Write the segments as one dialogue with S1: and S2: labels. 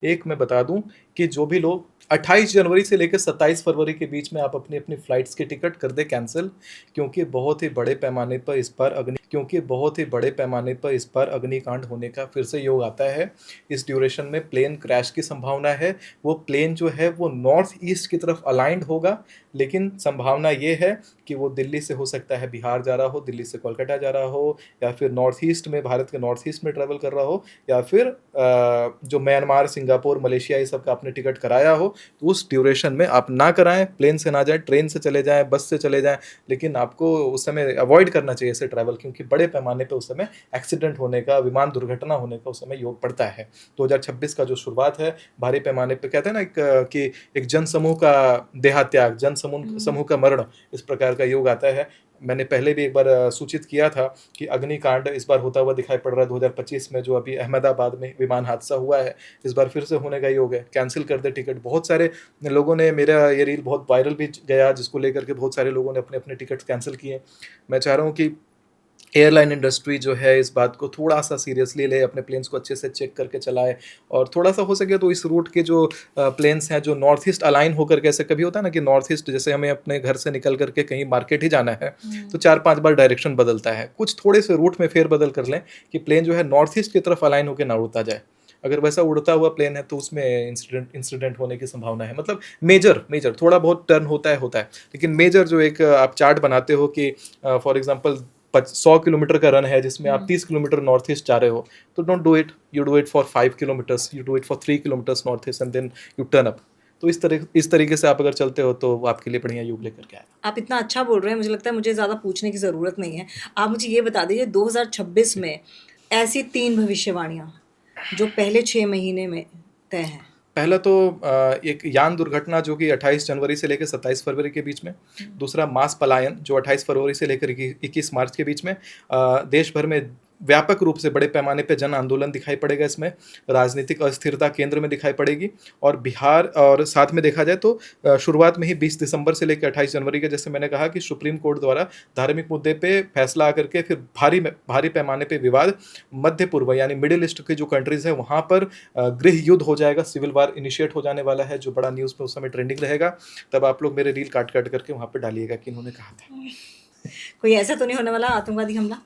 S1: एक मैं बता दूं कि जो भी लोग 28 जनवरी से लेकर 27 फरवरी के बीच में आप अपनी अपनी फ्लाइट्स की टिकट कर दे कैंसिल, क्योंकि बहुत ही बड़े पैमाने पर इस बार अग्निकांड होने का फिर से योग आता है। इस ड्यूरेशन में प्लेन क्रैश की संभावना है। वो प्लेन जो है वो नॉर्थ ईस्ट की तरफ अलाइंड होगा, लेकिन संभावना ये है कि वो दिल्ली से हो सकता है बिहार जा रहा हो, दिल्ली से कोलकाता जा रहा हो, या फिर नॉर्थ ईस्ट में, भारत के नॉर्थ ईस्ट में ट्रैवल कर रहा हो, या फिर जो म्यांमार, सिंगापुर, मलेशिया ये सब का आपने टिकट कराया हो, तो उस ड्यूरेशन में आप ना कराएं, प्लेन से ना जाएं, ट्रेन से चले जाएं, बस से चले जाएं। लेकिन आपको उस समय अवॉइड करना चाहिए ऐसे ट्रैवल, क्योंकि बड़े पैमाने पे उस समय एक्सीडेंट होने का, विमान दुर्घटना होने का उस समय योग पड़ता है। 2026 का जो शुरुआत है, भारी पैमाने पे कहते हैं ना कि एक जन समूह का देहात्याग, जन समूह समूह का मरण, इस प्रकार का योग आता है। मैंने पहले भी एक बार सूचित किया था कि अग्निकांड इस बार होता हुआ दिखाई पड़ रहा है 2025 में, जो अभी अहमदाबाद में विमान हादसा हुआ है, इस बार फिर से होने का योग है। कैंसिल कर दे टिकट। बहुत सारे लोगों ने, मेरा ये रील बहुत वायरल भी गया, जिसको लेकर के बहुत सारे लोगों ने अपने अपने टिकट कैंसिल किए। मैं चाह रहा हूँ कि एयरलाइन इंडस्ट्री जो है इस बात को थोड़ा सा सीरियसली ले, अपने प्लेन्स को अच्छे से चेक करके चलाए, और थोड़ा सा हो सके तो इस रूट के जो प्लेन्स हैं जो नॉर्थ ईस्ट अलाइन होकर के, ऐसे कभी होता है ना कि नॉर्थ ईस्ट, जैसे हमें अपने घर से निकल करके कहीं मार्केट ही जाना है तो 4-5 बार डायरेक्शन बदलता है, कुछ थोड़े से रूट में फेरबदल कर लें कि प्लेन जो है नॉर्थ ईस्ट की तरफ अलाइन होकर ना उड़ता जाए। अगर वैसा उड़ता हुआ प्लेन है तो उसमें इंसिडेंट होने की संभावना है। मतलब मेजर थोड़ा बहुत टर्न होता है, लेकिन मेजर जो एक आप चार्ट बनाते हो कि फॉर एग्जांपल 100 किलोमीटर का रन है जिसमें आप 30 किलोमीटर नॉर्थ ईस्ट जा रहे हो, तो don't do it, you do it for 5 kilometres, you do it for 3 kilometres north east and then you turn up. तो इस तरीके से आप अगर चलते हो तो आपके लिए बढ़िया योग लेकर के आएगा।
S2: आप इतना अच्छा बोल रहे हैं, मुझे लगता है मुझे ज़्यादा पूछने की ज़रूरत नहीं है। आप मुझे ये बता दीजिए 2026 में ऐसी 3 भविष्यवाणियाँ जो पहले 6 महीने में तय हैं।
S1: पहला तो एक यान दुर्घटना जो कि 28 जनवरी से लेकर 27 फरवरी के बीच में। दूसरा मास पलायन जो 28 फरवरी से लेकर 21 मार्च के बीच में। देश भर में व्यापक रूप से बड़े पैमाने पे जन आंदोलन दिखाई पड़ेगा इसमें। राजनीतिक अस्थिरता केंद्र में दिखाई पड़ेगी। और बिहार, और साथ में देखा जाए तो शुरुआत में ही 20 दिसंबर से लेकर 28 जनवरी के, जैसे मैंने कहा कि सुप्रीम कोर्ट द्वारा धार्मिक मुद्दे पे फैसला आकर के फिर भारी पैमाने पे विवाद, मध्य पूर्व यानी मिडिल ईस्ट के जो कंट्रीज है वहाँ पर गृह युद्ध हो जाएगा, सिविल वार इनिशिएट हो जाने वाला है, जो बड़ा न्यूज़ पे उस समय ट्रेंडिंग रहेगा। तब आप लोग मेरे रील काट काट करके वहाँ पे डालिएगा कि इन्होंने कहा था।
S2: कोई ऐसा तो नहीं होने वाला आतंकवादी हमला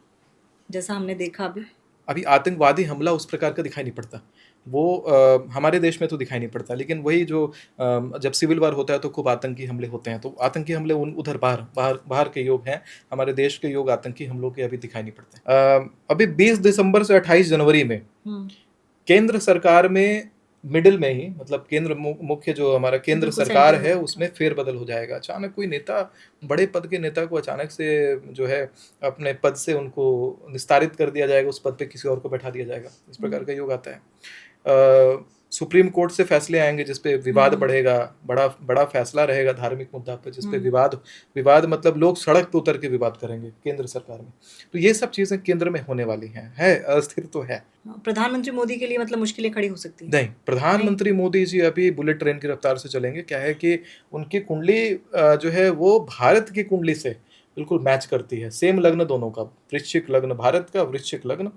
S2: जैसा हमने देखा अभी?
S1: अभी आतंकवादी हमला उस प्रकार का दिखाई नहीं पड़ता। वो हमारे देश में तो दिखाई नहीं पड़ता, लेकिन वही जो जब सिविल वार होता है तो खूब आतंकी हमले होते हैं, तो आतंकी हमले उधर बाहर बाहर बाहर के योग हैं। हमारे देश के योग आतंकी हमलों के अभी दिखाई नहीं पड़ते। अभी 20 दिसंबर से 28 जनवरी में केंद्र सरकार में मिडिल में ही, मतलब केंद्र मुख्य जो हमारा केंद्र
S2: बिल्कुल
S1: सरकार
S2: सेंटर
S1: है
S2: में।
S1: उसमें फेरबदल हो जाएगा। अचानक कोई नेता, बड़े पद के नेता को अचानक से जो है अपने पद से उनको निस्तारित कर दिया जाएगा, उस पद पे किसी और को बैठा दिया जाएगा। इस प्रकार का योग आता है। सुप्रीम कोर्ट से फैसले आएंगे जिसपे विवाद बढ़ेगा, बड़ा बड़ा फैसला रहेगा धार्मिक मुद्दा पर जिसपे विवाद मतलब लोग सड़क पे उतर के विवाद करेंगे केंद्र सरकार में। तो ये सब चीजें केंद्र में होने वाली हैं। है अस्थिर तो है।
S2: प्रधानमंत्री मोदी के लिए मतलब मुश्किलें खड़ी हो सकती हैं?
S1: नहीं, प्रधानमंत्री मोदी जी अभी बुलेट ट्रेन की रफ्तार से चलेंगे। क्या है कि उनकी कुंडली जो है वो भारत की कुंडली से बिल्कुल मैच करती है। सेम लग्न दोनों का, वृश्चिक लग्न भारत का, वृश्चिक लग्न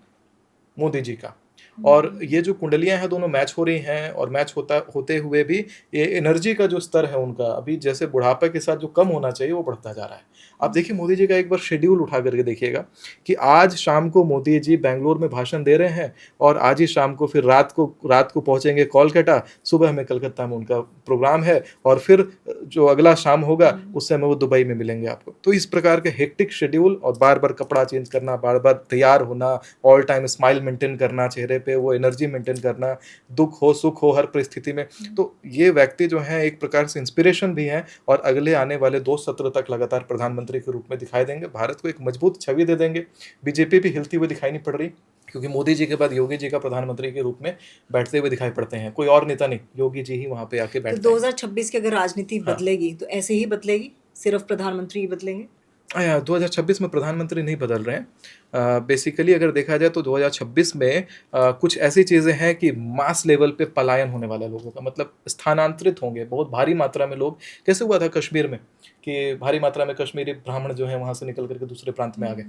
S1: मोदी जी का। और ये जो कुंडलियां हैं दोनों मैच हो रही हैं, और मैच होते हुए भी ये एनर्जी का जो स्तर है उनका अभी जैसे बुढ़ापे के साथ जो कम होना चाहिए वो बढ़ता जा रहा है। आप देखिए मोदी जी का एक बार शेड्यूल उठा करके देखिएगा कि आज शाम को मोदी जी बेंगलोर में भाषण दे रहे हैं, और आज ही शाम को फिर रात को पहुंचेंगे कोलकाता, सुबह में कलकत्ता में उनका प्रोग्राम है, और फिर जो अगला शाम होगा उस समय वो दुबई में मिलेंगे आपको। तो इस प्रकार के हेक्टिक शेड्यूल, और बार बार कपड़ा चेंज करना, बार बार तैयार होना, ऑल टाइम स्माइल मेंटेन करना चेहरे पे, वो एनर्जी मेंटेन करना, दुख हो सुख हो हर परिस्थिति में। तो ये व्यक्ति जो है एक प्रकार से इंस्पिरेशन भी है, और अगले आने वाले 2 सत्र तक लगातार प्रधानमंत्री के रूप में दिखाई देंगे, भारत को एक मजबूत छवि दे देंगे। बीजेपी भी हिलती हुई दिखाई नहीं पड़ रही, क्योंकि मोदी जी के बाद योगी जी का प्रधानमंत्री के रूप में बैठते हुए दिखाई पड़ते हैं। कोई और नेता नहीं, योगी जी ही वहां पे आके
S2: तो
S1: बैठते हैं।
S2: 2026 की अगर राजनीति बदलेगी तो ऐसे ही बदलेगी, सिर्फ प्रधानमंत्री ही बदलेंगे?
S1: 2026 में प्रधानमंत्री नहीं बदल रहे हैं। बेसिकली अगर देखा जाए तो 2026 में कुछ ऐसी चीज़ें हैं कि मास लेवल पे पलायन होने वाला है लोगों का, मतलब स्थानांतरित होंगे बहुत भारी मात्रा में लोग। कैसे हुआ था कश्मीर में कि भारी मात्रा में कश्मीरी ब्राह्मण जो है वहाँ से निकल करके दूसरे प्रांत में आ गए,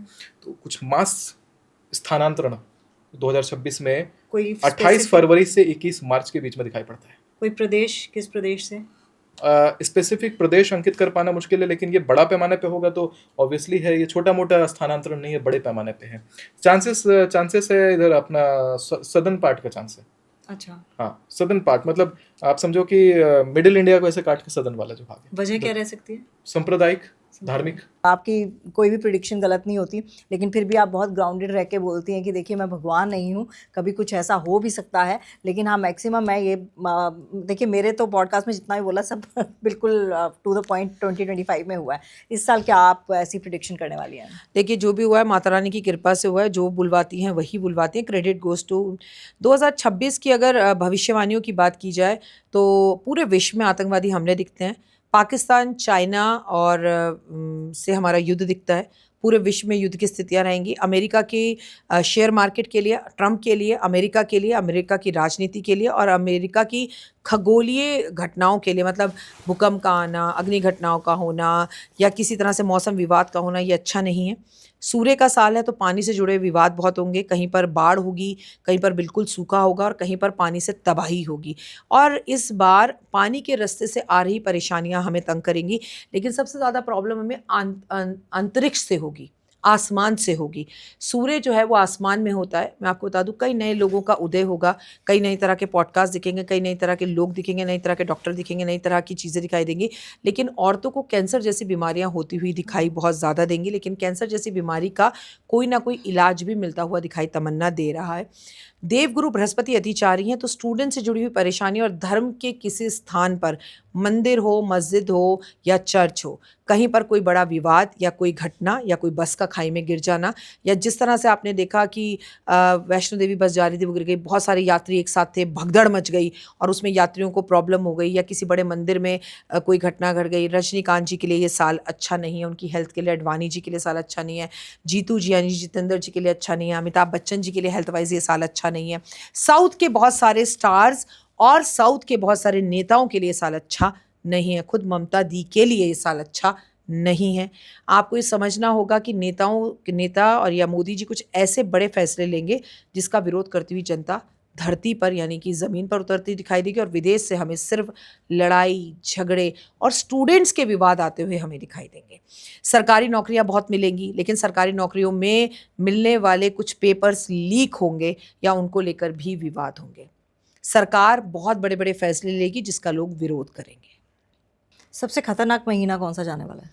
S1: तो कुछ मास स्थानांतरण 2026 में
S2: कोई
S1: 28
S2: specific-
S1: फरवरी से 21 मार्च के बीच में दिखाई पड़ता है।
S2: कोई प्रदेश, किस प्रदेश से?
S1: स्पेसिफिक प्रदेश अंकित कर पाना मुश्किल है, लेकिन ये बड़ा पैमाने पे होगा तो ऑब्वियसली है, ये छोटा मोटा स्थानांतरण नहीं है, बड़े पैमाने पे है। चांसेस है इधर अपना सदर्न पार्ट का चांस है।
S2: अच्छा,
S1: हाँ, सदर्न पार्ट मतलब आप समझो कि मिडिल इंडिया को ऐसे काट के सदर्न वाला जो भाग है।
S2: वजह क्या रह सकती है?
S1: सांप्रदायिक, धार्मिक।
S2: आपकी कोई भी प्रिडिक्शन गलत नहीं होती, लेकिन फिर भी आप बहुत ग्राउंडेड रह के बोलती हैं कि देखिए मैं भगवान नहीं हूँ, कभी कुछ ऐसा हो भी सकता है। लेकिन हाँ, मैक्सिमम मैं ये देखिए मेरे तो पॉडकास्ट में जितना भी बोला सब बिल्कुल टू द पॉइंट 2025 में हुआ है। इस साल क्या आप ऐसी प्रिडिक्शन करने वाली हैं?
S3: देखिए जो भी हुआ है माता रानी की कृपा से हुआ है, जो बुलवाती हैं वही बुलवाती हैं, क्रेडिट गोज टू 2026 की। अगर भविष्यवाणियों की बात की जाए तो पूरे विश्व में आतंकवादी हमले दिखते हैं। पाकिस्तान, चाइना और से हमारा युद्ध दिखता है। पूरे विश्व में युद्ध की स्थितियां रहेंगी। अमेरिका की शेयर मार्केट के लिए, ट्रंप के लिए, अमेरिका के लिए, अमेरिका की राजनीति के लिए और अमेरिका की खगोलीय घटनाओं के लिए, मतलब भूकंप का आना, अग्नि घटनाओं का होना या किसी तरह से मौसम विवाद का होना, ये अच्छा नहीं है। सूर्य का साल है तो पानी से जुड़े विवाद बहुत होंगे। कहीं पर बाढ़ होगी, कहीं पर बिल्कुल सूखा होगा और कहीं पर पानी से तबाही होगी। और इस बार पानी के रास्ते से आ रही परेशानियां हमें तंग करेंगी, लेकिन सबसे ज़्यादा प्रॉब्लम हमें अंतरिक्ष से होगी, आसमान से होगी। सूर्य जो है वो आसमान में होता है। मैं आपको बता दूं, कई नए लोगों का उदय होगा, कई नई तरह के पॉडकास्ट दिखेंगे, कई नई तरह के लोग दिखेंगे, नई तरह के डॉक्टर दिखेंगे, नई तरह की चीज़ें दिखाई देंगी। लेकिन औरतों को कैंसर जैसी बीमारियां होती हुई दिखाई बहुत ज़्यादा देंगी, लेकिन कैंसर जैसी बीमारी का कोई ना कोई इलाज भी मिलता हुआ दिखाई तमन्ना दे रहा है। देवगुरु बृहस्पति अतिचारी हैं, तो स्टूडेंट से जुड़ी हुई परेशानी और धर्म के किसी स्थान पर, मंदिर हो, मस्जिद हो या चर्च हो, कहीं पर कोई बड़ा विवाद या कोई घटना या कोई बस का खाई में गिर जाना, या जिस तरह से आपने देखा कि वैष्णो देवी बस जा रही थी, वो गिर गई, बहुत सारे यात्री एक साथ थे, भगदड़ मच गई और उसमें यात्रियों को प्रॉब्लम हो गई, या किसी बड़े मंदिर में कोई घटना घट गई। रजनीकांत जी के लिए ये साल अच्छा नहीं है, उनकी हेल्थ के लिए। अडवाणी जी के लिए साल अच्छा नहीं है। जीतू जी यानी जितेंद्र जी के लिए अच्छा नहीं है। अमिताभ बच्चन जी के लिए हेल्थ वाइज ये साल अच्छा नहीं है। साउथ के बहुत सारे स्टार्स और साउथ के बहुत सारे नेताओं के लिए साल अच्छा नहीं है। खुद ममता दी के लिए ये साल अच्छा नहीं है। आपको ये समझना होगा कि नेता और या मोदी जी कुछ ऐसे बड़े फैसले लेंगे जिसका विरोध करती हुई जनता धरती पर यानी कि ज़मीन पर उतरती दिखाई देगी, और विदेश से हमें सिर्फ लड़ाई झगड़े और स्टूडेंट्स के विवाद आते हुए हमें दिखाई देंगे। सरकारी नौकरियां बहुत मिलेंगी, लेकिन सरकारी नौकरियों में मिलने वाले कुछ पेपर्स लीक होंगे या उनको लेकर भी विवाद होंगे। सरकार बहुत बड़े बड़े फैसले लेगी जिसका लोग विरोध करेंगे।
S2: सबसे खतरनाक महीना कौन सा जाने वाला है?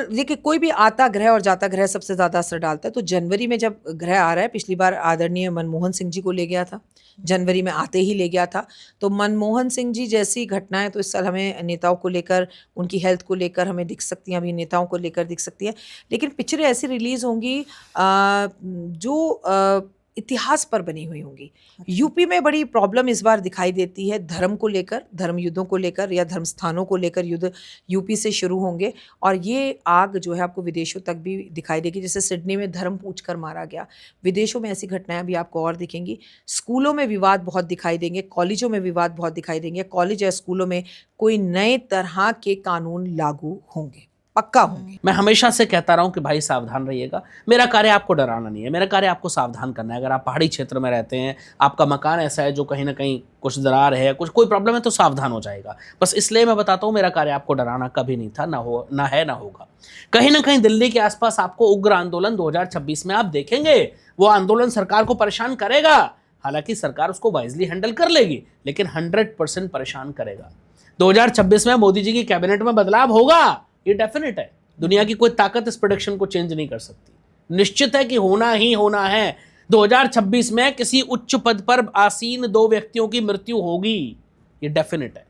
S3: देखिए कोई भी आता ग्रह और जाता ग्रह सबसे ज़्यादा असर डालता है। तो जनवरी में जब ग्रह आ रहा है, पिछली बार आदरणीय मनमोहन सिंह जी को ले गया था, जनवरी में आते ही ले गया था। तो मनमोहन सिंह जी जैसी घटनाएं तो इस साल हमें नेताओं को लेकर, उनकी हेल्थ को लेकर हमें दिख सकती हैं, अभी नेताओं को लेकर दिख सकती हैं। लेकिन पिक्चरें ऐसी रिलीज़ होंगी जो इतिहास पर बनी हुई होंगी। यूपी में बड़ी प्रॉब्लम इस बार दिखाई देती है धर्म को लेकर, धर्म युद्धों को लेकर या धर्म स्थानों को लेकर युद्ध यूपी से शुरू होंगे, और ये आग जो है आपको विदेशों तक भी दिखाई देगी। जैसे सिडनी में धर्म पूछ कर मारा गया, विदेशों में ऐसी घटनाएं भी आपको और दिखेंगी। स्कूलों में विवाद बहुत दिखाई देंगे, कॉलेजों में विवाद बहुत दिखाई देंगे। कॉलेज या स्कूलों में कोई नए तरह के कानून लागू होंगे, पक्का होंगे।
S4: मैं हमेशा से कहता रहा हूं कि भाई सावधान रहिएगा। मेरा कार्य आपको डराना नहीं है, मेरा कार्य आपको सावधान करना है। अगर आप पहाड़ी क्षेत्र में रहते हैं, आपका मकान ऐसा है जो कहीं ना कहीं कुछ दरार है, कुछ कोई प्रॉब्लम है, तो सावधान हो जाएगा। बस इसलिए मैं बताता हूं, मेरा कार्य आपको डराना कभी नहीं था, ना है ना होगा। कहीं ना कहीं दिल्ली के आसपास आपको उग्र आंदोलन 2026 में आप देखेंगे। वो आंदोलन सरकार को परेशान करेगा, हालांकि सरकार उसको वाइजली हैंडल कर लेगी, लेकिन 100% परेशान करेगा। 2026 में मोदी जी की कैबिनेट में बदलाव होगा, ये डेफिनेट है। दुनिया की कोई ताकत इस प्रेडिक्शन को चेंज नहीं कर सकती। निश्चित है कि होना ही होना है। 2026 में किसी उच्च पद पर आसीन 2 व्यक्तियों की मृत्यु होगी, ये डेफिनेट है।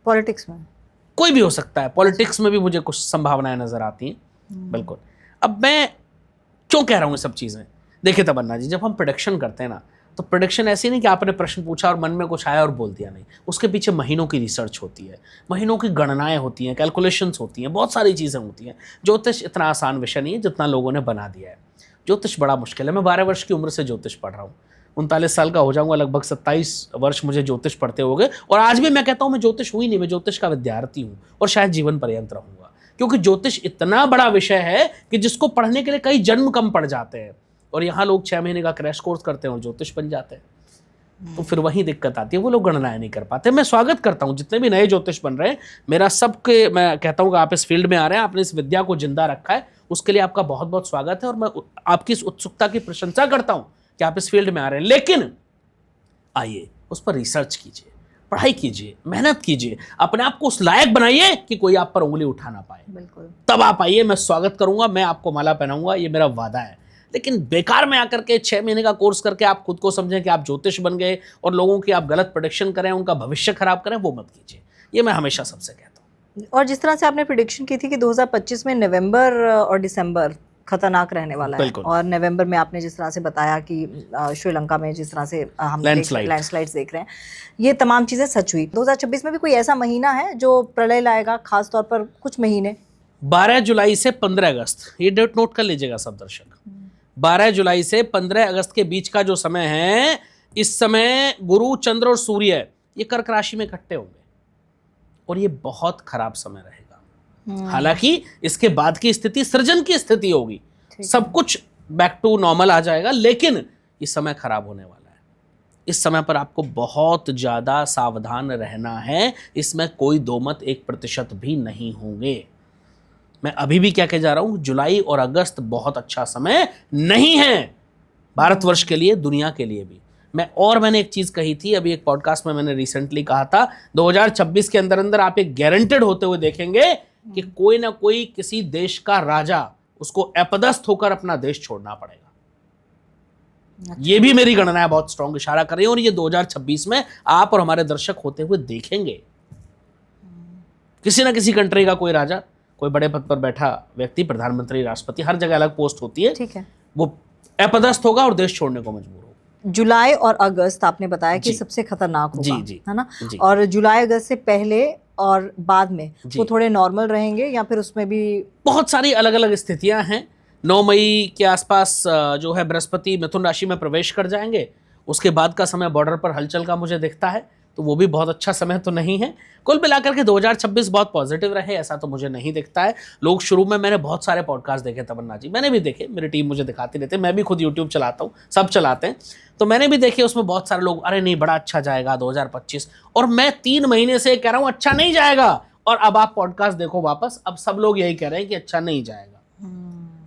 S2: पॉलिटिक्स में
S4: कोई भी हो सकता है, पॉलिटिक्स में भी मुझे कुछ संभावनाएं नजर आती हैं। बिल्कुल। अब मैं क्यों कह रहा हूं ये सब चीजें? देखिए तमन्ना जी, जब हम प्रेडिक्शन करते हैं ना, तो प्रेडिक्शन ऐसी नहीं कि आपने प्रश्न पूछा और मन में कुछ आया और बोल दिया, नहीं। उसके पीछे महीनों की रिसर्च होती है, महीनों की गणनाएं होती हैं, कैलकुलेशंस होती हैं, बहुत सारी चीज़ें होती हैं। ज्योतिष इतना आसान विषय नहीं है जितना लोगों ने बना दिया है। ज्योतिष बड़ा मुश्किल है। मैं 12 वर्ष की उम्र से ज्योतिष पढ़ रहा हूँ, 39 साल का हो जाऊंगा, लगभग 27 वर्ष मुझे ज्योतिष पढ़ते हो गए, और आज भी मैं कहता हूँ मैं ज्योतिष हुई नहीं, मैं ज्योतिष का विद्यार्थी हूँ और शायद जीवन पर्यंत रहूँगा। क्योंकि ज्योतिष इतना बड़ा विषय है कि जिसको पढ़ने के लिए कई जन्म कम पड़ जाते हैं। और यहाँ लोग 6 महीने का क्रैश कोर्स करते हैं और ज्योतिष बन जाते हैं। तो फिर वही दिक्कत आती है, वो लोग गणनाएं नहीं कर पाते। मैं स्वागत करता हूँ जितने भी नए ज्योतिष बन रहे हैं, मेरा सबके मैं कहता हूँ कि आप इस फील्ड में आ रहे हैं, आपने इस विद्या को जिंदा रखा है, उसके लिए आपका बहुत बहुत स्वागत है और मैं आपकी इस उत्सुकता की प्रशंसा करता हूँ कि आप इस फील्ड में आ रहे हैं। लेकिन आइए उस पर रिसर्च कीजिए, पढ़ाई कीजिए, मेहनत कीजिए, अपने आप को उस लायक बनाइए कि कोई आप पर उंगली उठा ना पाए।
S2: बिल्कुल।
S4: तब आप आइए, मैं स्वागत करूंगा, मैं आपको माला पहनाऊंगा, ये मेरा वादा है। लेकिन बेकार में आकर के 6 महीने का कोर्स करके आप खुद को समझें कि आप ज्योतिष बन गए और लोगों की आप गलत प्रेडिक्शन करें, उनका भविष्य खराब करें, वो मत कीजिए। ये मैं हमेशा सबसे कहता हूँ।
S2: और जिस तरह से आपने प्रिडिक्शन की थी कि 2025 में नवंबर और दिसंबर खतरनाक रहने वाला है,
S4: बिल्कुल।
S2: और नवंबर में आपने जिस तरह से बताया कि श्रीलंका में जिस तरह से हम लैंडस्लाइड्स देख रहे हैं, ये तमाम चीज़ें सच हुई। 2026 में भी कोई ऐसा महीना है जो प्रलय लाएगा, खास तौर पर कुछ महीने?
S4: 12 जुलाई से 15 अगस्त, ये डेट नोट कर लीजिएगा सब दर्शक। 12 जुलाई से 15 अगस्त के बीच का जो समय है, इस समय गुरु, चंद्र और सूर्य ये कर्क राशि में इकट्ठे होंगे और ये बहुत खराब समय रहेगा। हालांकि इसके बाद की स्थिति सृजन की स्थिति होगी, सब कुछ बैक टू नॉर्मल आ जाएगा, लेकिन ये समय खराब होने वाला है। इस समय पर आपको बहुत ज्यादा सावधान रहना है, इसमें कोई दो मत 1% भी नहीं होंगे। मैं अभी भी क्या कह जा रहा हूं, जुलाई और अगस्त बहुत अच्छा समय नहीं है भारतवर्ष के लिए, दुनिया के लिए भी। मैंने एक चीज कही थी अभी एक पॉडकास्ट में, मैंने रिसेंटली कहा था 2026 के अंदर अंदर आप एक गारंटेड होते हुए देखेंगे कि कोई ना कोई किसी देश का राजा उसको अपदस्थ होकर अपना देश छोड़ना पड़ेगा। ये भी मेरी गणना बहुत स्ट्रॉन्ग इशारा कर रही है और ये 2026 में आप और हमारे दर्शक होते हुए देखेंगे। किसी ना किसी कंट्री का कोई राजा, कोई बड़े पद पर बैठा व्यक्ति, प्रधानमंत्री, राष्ट्रपति, हर जगह अलग पोस्ट होती है,
S2: ठीक है,
S4: वो अपदस्थ होगा और देश छोड़ने को मजबूर होगा।
S2: जुलाई और अगस्त आपने बताया कि सबसे खतरनाक होगा,
S4: जी,
S2: है ना?
S4: जी।
S2: और जुलाई अगस्त से पहले और बाद में वो थोड़े नॉर्मल रहेंगे या फिर उसमें भी
S4: बहुत सारी अलग अलग स्थितियां हैं। 9 मई के आसपास जो है बृहस्पति मिथुन राशि में प्रवेश कर जाएंगे, उसके बाद का समय बॉर्डर पर हलचल का मुझे दिखता है, तो वो भी बहुत अच्छा समय तो नहीं है। कुल मिलाकर के 2026 बहुत पॉजिटिव रहे ऐसा तो मुझे नहीं दिखता है। लोग शुरू में, मैंने बहुत सारे पॉडकास्ट देखे तमन्ना जी, मैंने भी देखे, मेरी टीम मुझे दिखाती रहती है, मैं भी खुद यूट्यूब चलाता हूँ, सब चलाते हैं, तो मैंने भी देखे, उसमें बहुत सारे लोग अरे नहीं बड़ा अच्छा जाएगा 2025, और मैं 3 महीने से कह रहा हूँ अच्छा नहीं जाएगा, और अब आप पॉडकास्ट देखो वापस, अब सब लोग यही कह रहे हैं कि अच्छा नहीं जाएगा।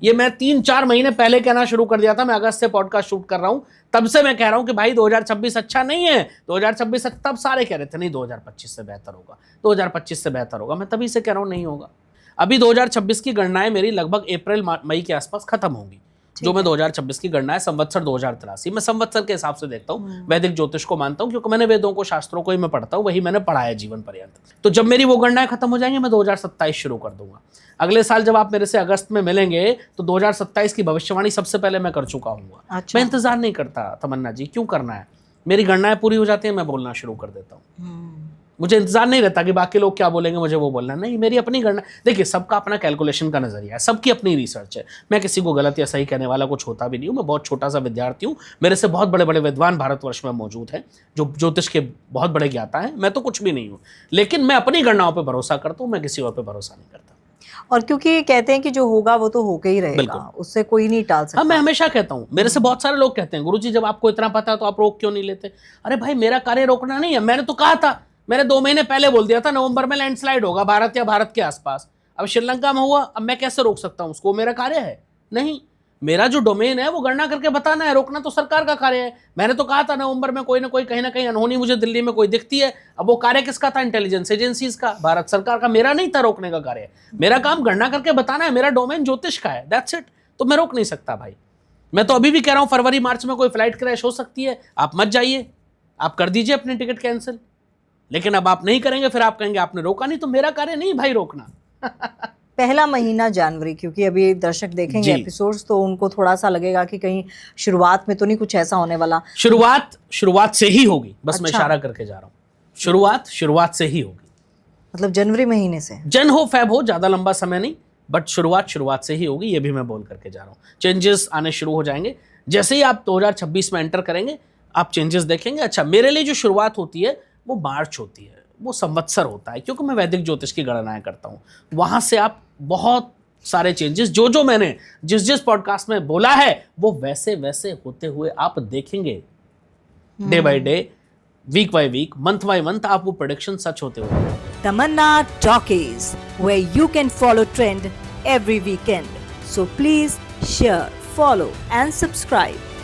S4: ये मैं 3-4 महीने पहले कहना शुरू कर दिया था, मैं अगस्त से पॉडकास्ट शूट कर रहा हूं, तब से मैं कह रहा हूं कि भाई 2026 अच्छा नहीं है, 2026 तब सारे कह रहे थे नहीं 2025 से बेहतर होगा, 2025 से बेहतर होगा, मैं तभी से कह रहा हूं नहीं होगा। अभी 2026 की गणनाएं मेरी लगभग अप्रैल मई के आसपास खत्म होंगी, जो मैं 2026 की गणना है संवत्सर 2083, मैं संवत्सर के हिसाब से देखता हूँ, वैदिक ज्योतिष को मानता हूँ, क्योंकि मैंने वेदों को, शास्त्रों को ही मैं पढ़ता हूँ, वही मैंने पढ़ा है जीवन पर्यंत। तो जब मेरी वो गणनाएं खत्म हो जाएंगी, मैं 2027 शुरू कर दूंगा। अगले साल जब आप मेरे से अगस्त में मिलेंगे तो 2027 की भविष्यवाणी सबसे पहले मैं कर चुका हूँ।
S2: अच्छा।
S4: मैं इंतजार नहीं करता तमन्ना जी, क्यों करना है, मेरी गणनाएं पूरी हो जाती है, मैं बोलना शुरू कर देता हूँ। मुझे इंतजार नहीं रहता कि बाकी लोग क्या बोलेंगे, मुझे वो बोलना नहीं, मेरी अपनी गणना। देखिए सबका अपना कैलकुलेशन का नजरिया है, सबकी अपनी रिसर्च है, मैं किसी को गलत या सही कहने वाला कुछ होता भी नहीं हूँ। मैं बहुत छोटा सा विद्यार्थी हूँ, मेरे से बहुत बड़े बड़े विद्वान भारतवर्ष में मौजूद हैं जो ज्योतिष के बहुत बड़े ज्ञाता हैं, मैं तो कुछ भी नहीं हूँ, लेकिन मैं अपनी गणनाओं पर भरोसा करता हूँ, मैं किसी और पर भरोसा नहीं करता।
S2: और क्योंकि कहते हैं कि जो होगा वो तो होके ही रहेगा, उससे कोई नहीं टाल सकता।
S4: हाँ, मैं हमेशा कहता हूँ, मेरे से बहुत सारे लोग कहते हैं गुरुजी जब आपको इतना पता है तो आप रोक क्यों नहीं लेते। अरे भाई मेरा कार्य रोकना नहीं है, मैंने तो कहा था, मैंने 2 महीने पहले बोल दिया था नवंबर में लैंडस्लाइड होगा भारत या भारत के आसपास। अब श्रीलंका में हुआ, अब मैं कैसे रोक सकता हूँ उसको, मेरा कार्य है नहीं। मेरा जो डोमेन है वो गणना करके बताना है, रोकना तो सरकार का कार्य है। मैंने तो कहा था नवंबर में कोई ना कोई कहीं ना कहीं अनहोनी मुझे दिल्ली में कोई दिखती है, अब वो कार्य किसका था, इंटेलिजेंस एजेंसीज का, भारत सरकार का, मेरा नहीं था रोकने का कार्य। मेरा काम गणना करके बताना है, मेरा डोमेन ज्योतिष का है, दैट्स इट। तो मैं रोक नहीं सकता भाई। मैं तो अभी भी कह रहा हूँ फरवरी मार्च में कोई फ्लाइट क्रैश हो सकती है, आप मत जाइए, आप कर दीजिए अपनी टिकट कैंसिल। लेकिन अब आप नहीं करेंगे, फिर आप कहेंगे आपने रोका नहीं, तो मेरा कार्य नहीं भाई रोकना।
S2: पहला महीना जनवरी, क्योंकि अभी दर्शक देखेंगे एपिसोड्स तो उनको थोड़ा सा लगेगा कि कहीं शुरुआत में तो नहीं कुछ ऐसा होने वाला। शुरुआत से ही होगी, बस अच्छा। मैं इशारा करके जा रहा हूँ, शुरुआत से ही होगी, मतलब जनवरी महीने से,
S4: जन हो फैब हो, ज्यादा लंबा समय नहीं, बट शुरुआत से ही होगी, ये भी मैं बोल करके जा रहा हूँ। चेंजेस आने शुरू हो जाएंगे जैसे ही आप 2026 में एंटर करेंगे, आप चेंजेस देखेंगे। अच्छा, मेरे लिए जो शुरुआत होती है वो मार्च होती है, वो संवत्सर होता है, क्योंकि मैं वैदिक ज्योतिष की गणनाएं करता हूँ, वहां से आप बहुत सारे चेंजेस जो जो मैंने जिस जिस पॉडकास्ट में बोला है वो वैसे वैसे होते हुए आप देखेंगे। Day by day, week by week, month by month आप वो प्रेडिक्शन सच होते हुए।
S2: Tamanna Talkies, where you can follow trend every weekend. So please share, follow and subscribe.